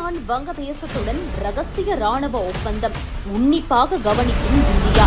பாகிஸ்தான் வங்கதேசத்துடன் ரகசிய ராணுவ ஒப்பந்தம் உன்னிப்பாக கவனிக்கும் இந்தியா.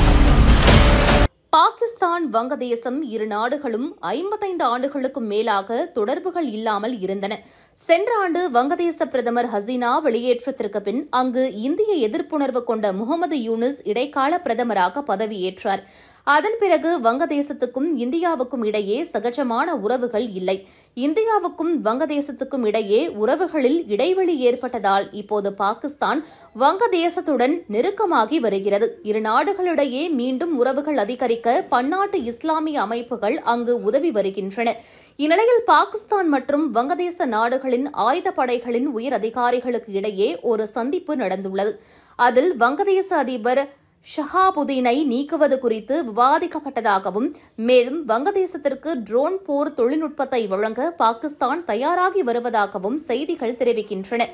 பாகிஸ்தான் வங்கதேசம் இரு நாடுகளும் 55 ஆண்டுகளுக்கும் மேலாக தொடர்புகள் இல்லாமல் இருந்தன. சென்ற ஆண்டு வங்கதேச பிரதமர் ஹசீனா வெளியேற்றத்திற்கு பின் அங்கு இந்திய எதிர்ப்புணர்வு கொண்ட முகமது யூனிஸ் இடைக்கால பிரதமராக பதவியேற்றார். அதன் பிறகு வங்கதேசத்துக்கும் இந்தியாவுக்கும் இடையே சகஜமான உறவுகள் இல்லை. இந்தியாவுக்கும் வங்கதேசத்துக்கும் இடையே உறவுகளில் இடைவெளி ஏற்பட்டதால் இப்போது பாகிஸ்தான் வங்கதேசத்துடன் நெருக்கமாகி வருகிறது. இரு நாடுகளிடையே மீண்டும் உறவுகள் அதிகரிக்க பன்னாட்டு இஸ்லாமிய அமைப்புகள் அங்கு உதவி வருகின்றன. இந்நிலையில் பாகிஸ்தான் மற்றும் வங்கதேச நாடுகளின் ஆயுதப்படைகளின் உயர் அதிகாரிகளுக்கு இடையே ஒரு சந்திப்பு நடந்துள்ளது. அதில் வங்கதேச அதிபர் ஷஹாபுதீனை நீக்குவது குறித்து விவாதிக்கப்பட்டதாகவும், மேலும் வங்கதேசத்திற்கு ட்ரோன் போர் தொழில்நுட்பத்தை வழங்க பாகிஸ்தான் தயாராகி வருவதாகவும் செய்திகள் தெரிவிக்கின்றன.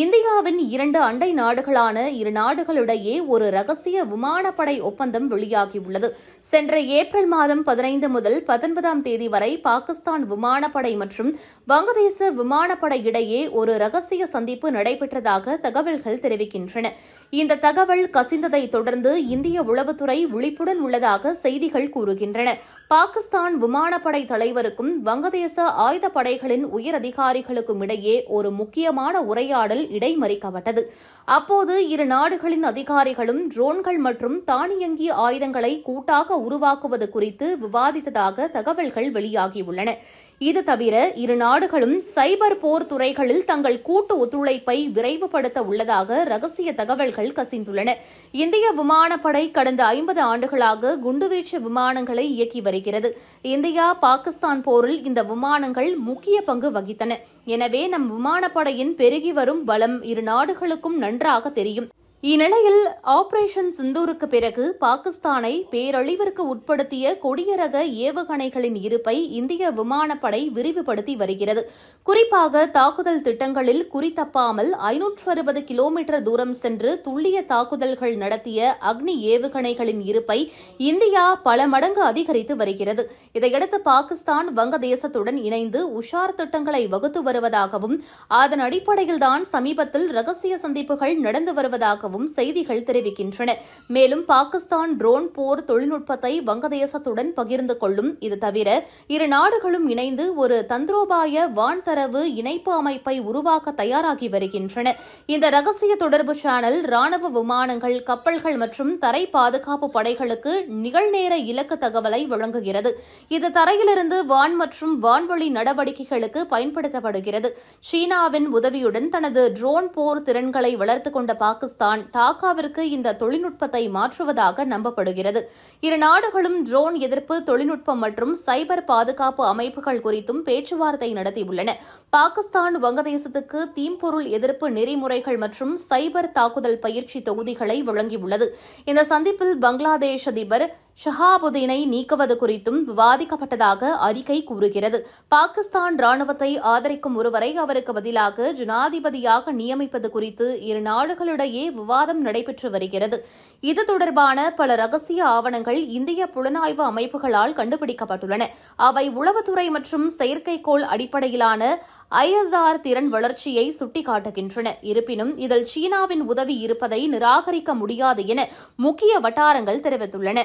இந்தியாவின் 2 அண்டை நாடுகளான இரு நாடுகளிடையே ஒரு ரகசிய விமானப்படை ஒப்பந்தம் வெளியாகியுள்ளது. சென்ற ஏப்ரல் மாதம் 15 முதல் 19ஆம் தேதி வரை பாகிஸ்தான் விமானப்படை மற்றும் வங்கதேச விமானப்படை இடையே ஒரு ரகசிய சந்திப்பு நடைபெற்றதாக தகவல்கள் தெரிவிக்கின்றன. இந்த தகவல் கசிந்ததை தொடர்ந்து இந்திய உளவுத்துறை விழிப்புடன் உள்ளதாக செய்திகள் கூறுகின்றன. பாகிஸ்தான் விமானப்படை தலைவருக்கும் வங்கதேச ஆயுதப்படைகளின் உயர் அதிகாரிகளுக்கும் இடையே ஒரு முக்கியமான உரையாடல் இடைமறிக்கப்பட்டது. அப்போது இரு நாடுகளின் அதிகாரிகளும் ட்ரோன்கள் மற்றும் தானியங்கி ஆயுதங்களை கூட்டாக உருவாக்குவது குறித்து விவாதித்ததாக தகவல்கள் வெளியாகியுள்ளன. இது தவிர இரு நாடுகளும் சைபர் போர் துறைகளில் தங்கள் கூட்டு ஒத்துழைப்பை விரைவுபடுத்த உள்ளதாக ரகசிய தகவல்கள் கசிந்துள்ளன. இந்திய விமானப்படை கடந்த 50 ஆண்டுகளாக குண்டுவீச்சு விமானங்களை இயக்கி வருகிறது. இந்தியா பாகிஸ்தான் போரில் இந்த விமானங்கள் முக்கிய பங்கு வகித்தன. எனவே நம் விமானப்படையின் பெருகி வரும் பலம் இரு நாடுகளுக்கும் நன்றாக தெரியும். இந்நிலையில் ஆபரேஷன் சிந்தூருக்கு பிறகு பாகிஸ்தானை பேரழிவிற்கு உட்படுத்திய கொடிய ரக ஏவுகணைகளின் இருப்பை இந்திய விமானப்படை விரிவுபடுத்தி வருகிறது. குறிப்பாக தாக்குதல் திட்டங்களில் குறித்தப்பாமல் 560 கிலோமீட்டர் தூரம் சென்று துல்லிய தாக்குதல்கள் நடத்திய அக்னி ஏவுகணைகளின் இருப்பை இந்தியா பல மடங்கு அதிகரித்து வருகிறது. இதையடுத்து பாகிஸ்தான் வங்கதேசத்துடன் இணைந்து உஷார் திட்டங்களை வகுத்து வருவதாகவும், அதன் அடிப்படையில்தான் சமீபத்தில் ரகசிய சந்திப்புகள் நடந்து வருவதாகவும் செய்திகள் தெரிவிக்கின்றன. மேலும் பாகிஸ்தான் ட்ரோன் போர் தொழில்நுட்பத்தை வங்கதேசத்துடன் பகிர்ந்து கொள்ளும். இது தவிர இரு நாடுகளும் இணைந்து ஒரு தந்திரோபாய வான்தரவு இணைப்பு அமைப்பை உருவாக்க தயாராகி வருகின்றன. இந்த ரகசிய தொடர்பு சேனல் ராணுவ விமானங்கள், கப்பல்கள் மற்றும் தரை பாதுகாப்பு படைகளுக்கு நிகழ்நேர இலக்கு தகவலை வழங்குகிறது. இது தரையிலிருந்து வான் மற்றும் வான்வழி நடவடிக்கைகளுக்கு பயன்படுத்தப்படுகிறது. சீனாவின் உதவியுடன் தனது ட்ரோன் போர் திறன்களை வளர்த்துக் கொண்ட பாகிஸ்தான் டாக்காவிற்கு இந்த தொழில்நுட்பத்தை மாற்றுவதாக நம்பப்படுகிறது. இரு நாடுகளும் ட்ரோன் எதிர்ப்பு தொழில்நுட்பம் மற்றும் சைபர் பாதுகாப்பு அமைப்புகள் குறித்தும் பேச்சுவார்த்தை நடத்தியுள்ளன. பாகிஸ்தான் வங்கதேசத்துக்கு தீம்பொருள் எதிர்ப்பு நெறிமுறைகள் மற்றும் சைபர் தாக்குதல் பயிற்சி தொகுதிகளை வழங்கியுள்ளது. இந்த சந்திப்பில் பங்களாதேஷ் அதிபர் ஷஹாபுதீனை நீக்குவது குறித்தும் விவாதிக்கப்பட்டதாக அறிக்கை கூறுகிறது. பாகிஸ்தான் ராணுவத்தை ஆதரிக்கும் ஒருவரை அவருக்கு பதிலாக ஜனாதிபதியாக நியமிப்பது குறித்து இரு நாடுகளிடையே விவாதம் நடைபெற்று வருகிறது. இது தொடர்பான பல ரகசிய ஆவணங்கள் இந்திய புலனாய்வு அமைப்புகளால் கண்டுபிடிக்கப்பட்டுள்ளன. அவை உளவுத்துறை மற்றும் செயற்கைக்கோள் அடிப்படையிலான ISR திறன் வளர்ச்சியை சுட்டிக்காட்டுகின்றன. இருப்பினும் இதில் சீனாவின் உதவி இருப்பதை நிராகரிக்க முடியாது என முக்கிய வட்டாரங்கள் தெரிவித்துள்ளன.